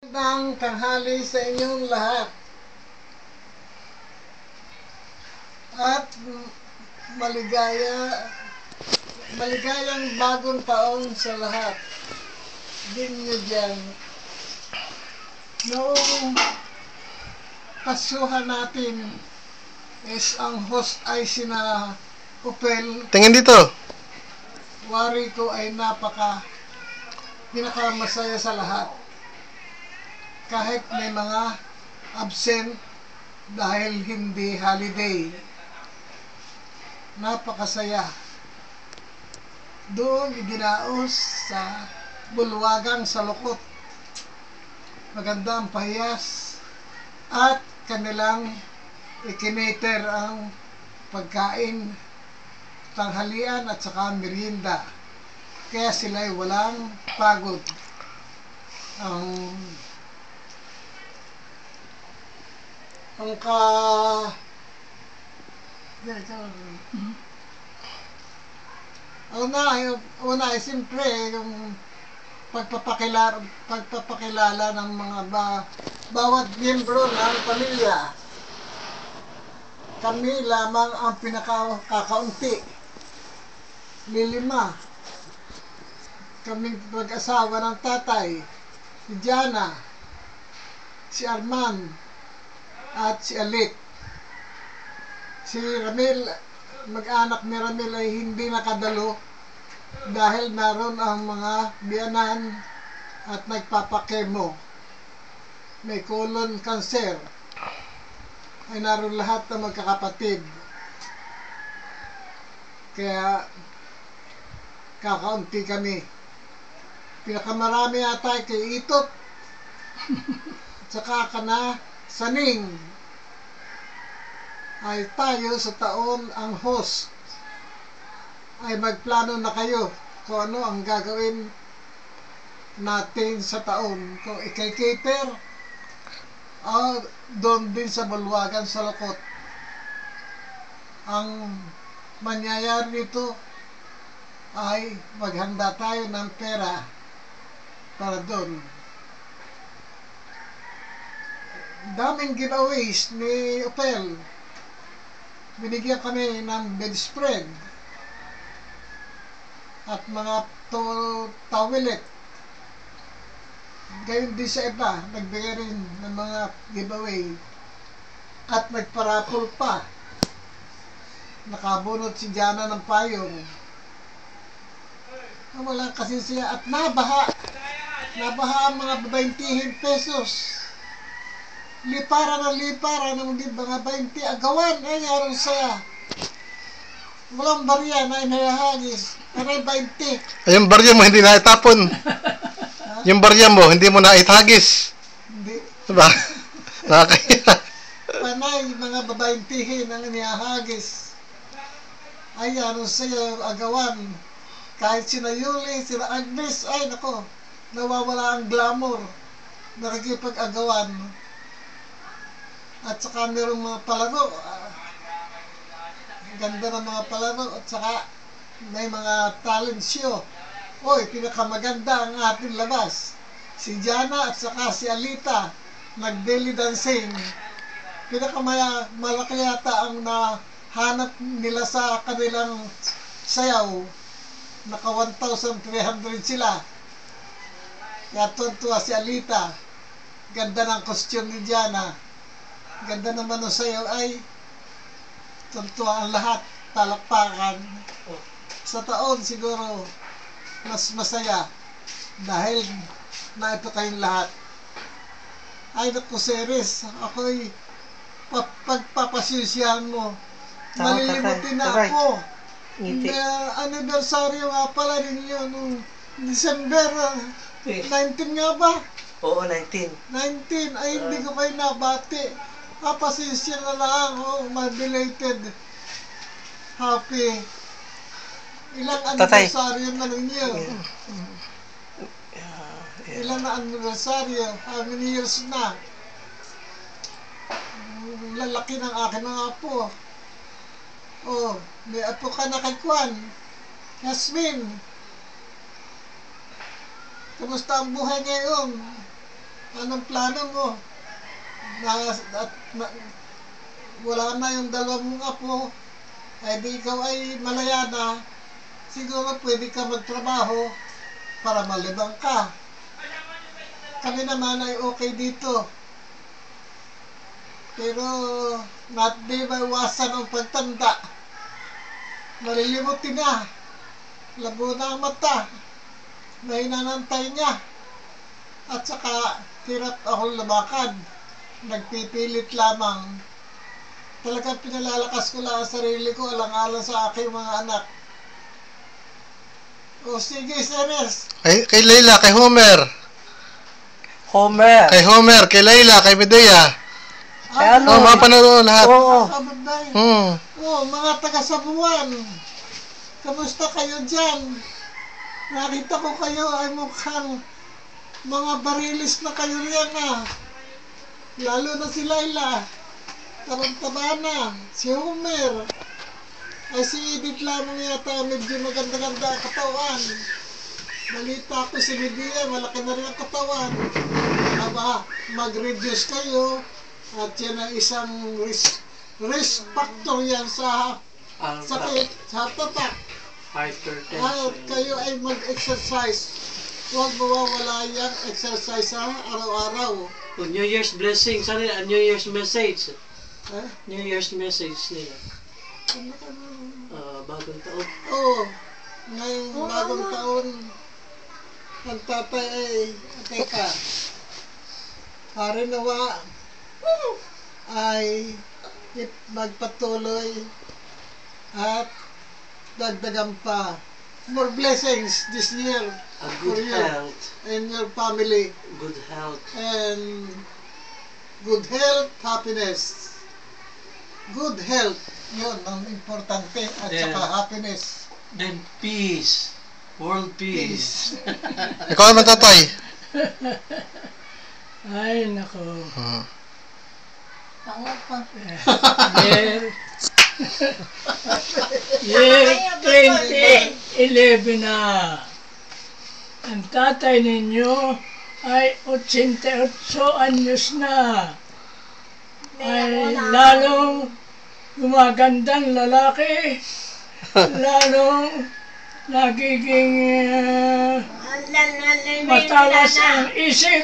Magandang tanghali sa inyong lahat at maligayang bagong taon sa lahat din nyo dyan. Noong pasyuhan natin is ang host ay sina Upel. Tingin dito. Wari ko ay pinakamasaya sa lahat. Kahit may mga absent dahil hindi holiday. Napakasaya. Doon idinaos sa bulwagang salukot. Magandang pahiyas at kanilang ikinater ang pagkain, tanghalian at saka merienda. Kaya sila'y walang pagod. Una ay siyempre yung pagpapakilala ng mga bawat miyembro ng pamilya. Kami lamang ang pinakakaunti. Lilima. Kami mag-asawa ng tatay, si Diana, si Arman, at si Alit. Si Ramil, mag-anak ni Ramil ay hindi nakadalo dahil naroon ang mga biyanan at nagpapakemo. May colon cancer. Ay naroon lahat ng magkakapatid. Kaya kakaunti kami. Pinakamarami yata kay Itot. Tsaka ka na Saning. Ay tayo sa taon ang host ay magplano na kayo kung ano ang gagawin natin sa taon. Kung ikay-cater o doon din sa bulwagan sa Lakot. Ang mangyayari nito ay maghanda tayo ng pera para doon. Daming giveaways ni Opel. Binigyan kami ng bedspread at mga tawilet. Gayon din sa iba, nagbigay rin ng mga giveaway at nagparapol pa. Nakabunot si Diana ng payong. Wala kasi siya at nabaha ang mga 20 pesos. Liparan ng mga 20 agawan ay aron saya. Walang barya na inahagis. Aray 20. Ay, yung barya mo hindi na itapon. Yung barya mo hindi mo na itagis. Hindi. Diba? Nakakaya. Panay mga 20 ang inahagis. Ay aron saya agawan. Kahit sina Yuli, sina Agnes, ay nako, nawawala ang glamour. Nakikipag-agawan. At saka mayroong mga palaro. Ganda ng mga palaro. At saka may mga talent show. Oy, pinakamaganda ang ating labas. Si Diana at saka si Alita nag-belly dancing. Pinakamalaki yata ang nahanap nila sa kanilang sayaw. Naka 1,300 sila. Kaya tuntua si Alita. Ganda ng costume ni Diana. Ganda naman ng sayo ay tuntua ang lahat, talakpakan. Sa taon siguro mas masaya dahil na ito kayong lahat. Ay naku series, ako'y pagpapasisyahan mo. Malilimutin na ako. Anibersaryo nga pala ninyo nung December 19 nga ba? Oo, 19. 19, ay hindi ko kayo nabati. Pasisya na lang, my belated happy. Ilang anibersaryo na ninyo? Ilang na anibersaryo? How many years na? Lalaki ng akin mga apo. Oh, may apo ka na kay Kwan. Yasmin. Kumusta ang buhay ngayon? Anong plano mo? Wala na yung dalawang mong apo, ay di ikaw ay malaya na, siguro pwede ka magtrabaho para malibang ka. Kami naman ay okay dito. Pero di maiwasan ang pagtanda. Malilimutin na. Labo na ang mata. Mahina ng tayo niya. At saka hirap akong lumakad. Nagpipilit lamang. Talagang pinalalakas ko lang ang sarili ko alang-alang sa aking mga anak. O sige, Senes. Kay Leila, kay Homer. Homer. Kay Homer, kay Leila, kay Medea. Ano? Mapanood lahat. Oo. Mga taga-Sabuan. Kamusta kayo dyan? Nakita ko kayo ay mukhang mga barilis na kayo riyan ah. Lalo na si Laila. Tarantaba na. Si Homer. Ay si Edith lamang yata medyo maganda-ganda ang katawan. Balita ko si Medea, malaki na rin ang katawan. Aba, mag-reduce kayo. At yan ang isang risk factor yan sa sakit, sa tatak. At kayo ay mag-exercise. Huwag mawawala yung exercise sa araw-araw. New Year's blessings, ano yan? New Year's message. Eh? New Year's message nila. Bagong taon. Oo. Ngayong bagong taon, ang tatay ay, teka, harinawa ay magpatuloy at dagdagan pa. More blessings this year for Good you health. and your family. Good health. And good health, happiness. Good health, yun ang importante, at Yeah. saka happiness. Then peace. World peace. Ikaw naman, tatay. Ay, nako. Year 2011 na. Ang tatay ninyo ay 88 anyos na. Ay lalong gumagandang lalaki. Lalong nagiging matalas ang isip.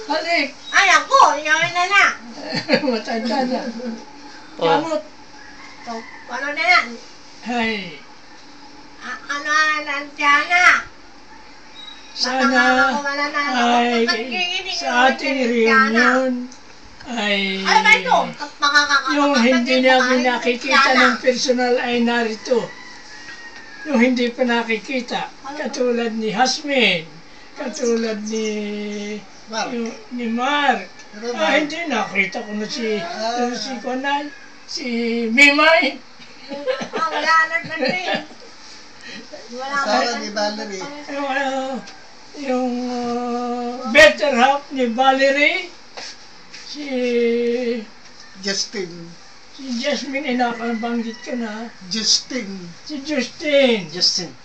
Halik! Ay, ako! Yawin na na! Matanda na. Kamot. Ano na yan? Ay, Ano na na? sana ay sa ating reunion ay Ano ba ito? yung hindi namin nakikita ng personal ay narito. Yung hindi pa nakikita, katulad ni Hasmin, katulad ni ni Mark. Hindi nakita ko na si Konan, si Mimay. Wala na rin. Wala Asawa ni Valerie. Yung better half ni Valerie, si Justin. Jasmine, inakabanggit ka na. Justin. Si Justin. Justin.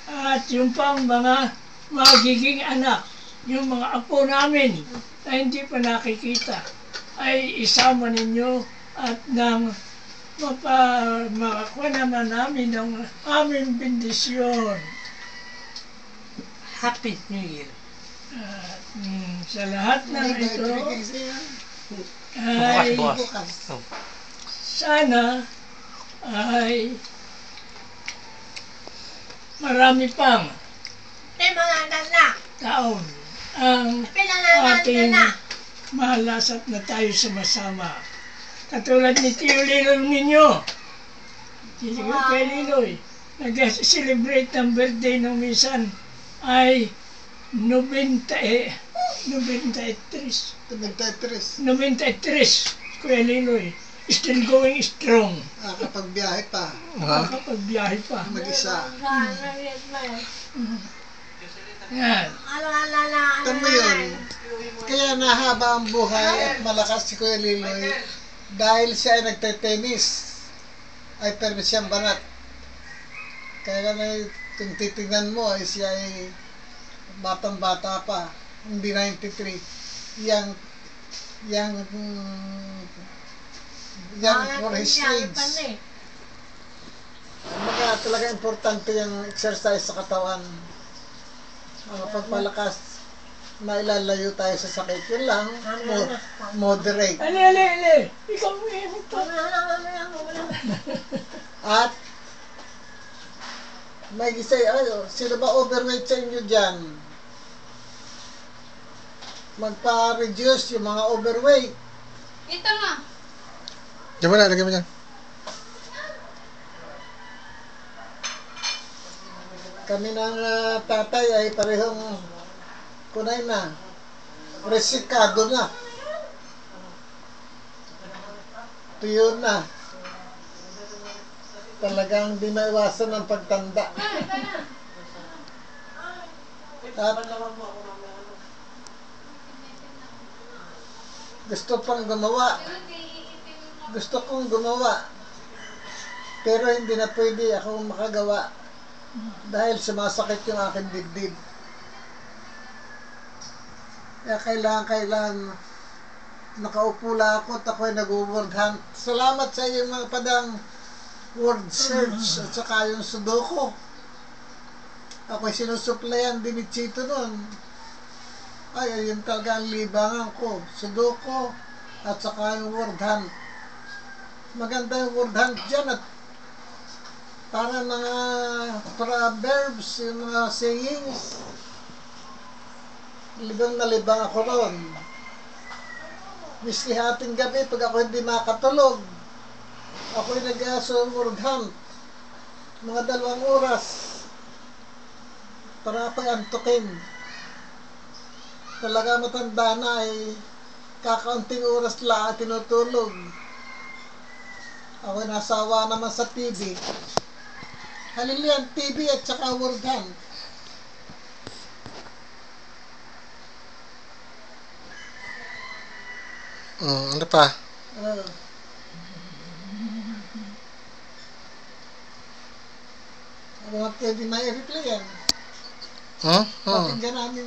At yung pang mga magiging anak, yung mga apo namin na hindi pa nakikita, ay isama ninyo at nang makakuha naman namin ng aming bendisyon. Happy New Year. At sa lahat ng ito, Bukas, ay bukas. sana ay marami pang taon ang ating mahalasat na tayo sumasama. Katulad ni Tio Liloy ninyo. Tio kay Liloy, nag-celebrate ng birthday nung minsan ay 93. 93, Kuya Liloy. Still going strong. Nakakapagbiyahe pa. Nakakapagbiyahe pa. Mag-isa. Yan. Tama yun. Kaya nahaba ang buhay at malakas si Kuya Liloy dahil siya ay nagte-tennis. Ay permis siyang banat. Kaya kung titingnan mo, siya ay batang-bata pa, hindi 93. Yang for his age. Mga talaga importante yung exercise sa katawan. Pagpalakas, mailalayo tayo sa sakit. Yun lang, moderate. Ali. Ikaw ito. At may gisay, sino ba overweight sa inyo dyan? Magpa-reduce yung mga overweight. Ito nga. Diyan mo na, lagyan mo dyan. Kami ng tatay ay parehong kunay na. Resikado na. Tuyo na. Talagang di maiwasan ang pagtanda. At gusto pang gumawa. Gusto kong gumawa. Pero hindi na pwede akong makagawa. Dahil sumasakit yung aking dibdib. Kaya kailangan nakaupo lang ako at ako'y nag-word hunt. Salamat sa iyo mga padang word search at saka yung sudoku. Ako'y sinusuplayan din ni Chito nun. Ay, ayun talaga ang libangan ko. Sudoku at saka yung word hunt. Maganda yung word hunt dyan at para mga proverbs, yung mga sayings. Libang na libang ako ron. Miski hating gabi, pag ako hindi makatulog, ako'y nag-word hunt. Mga 2 oras para pag-antukin. Talaga matanda na ay kakaunting oras lang tinutulog. Ako'y nasawa naman sa TV. Halilian, TV at saka word hunt. Ano pa? Ano nga pwede may replay yan? Hmm? Pakinggan namin.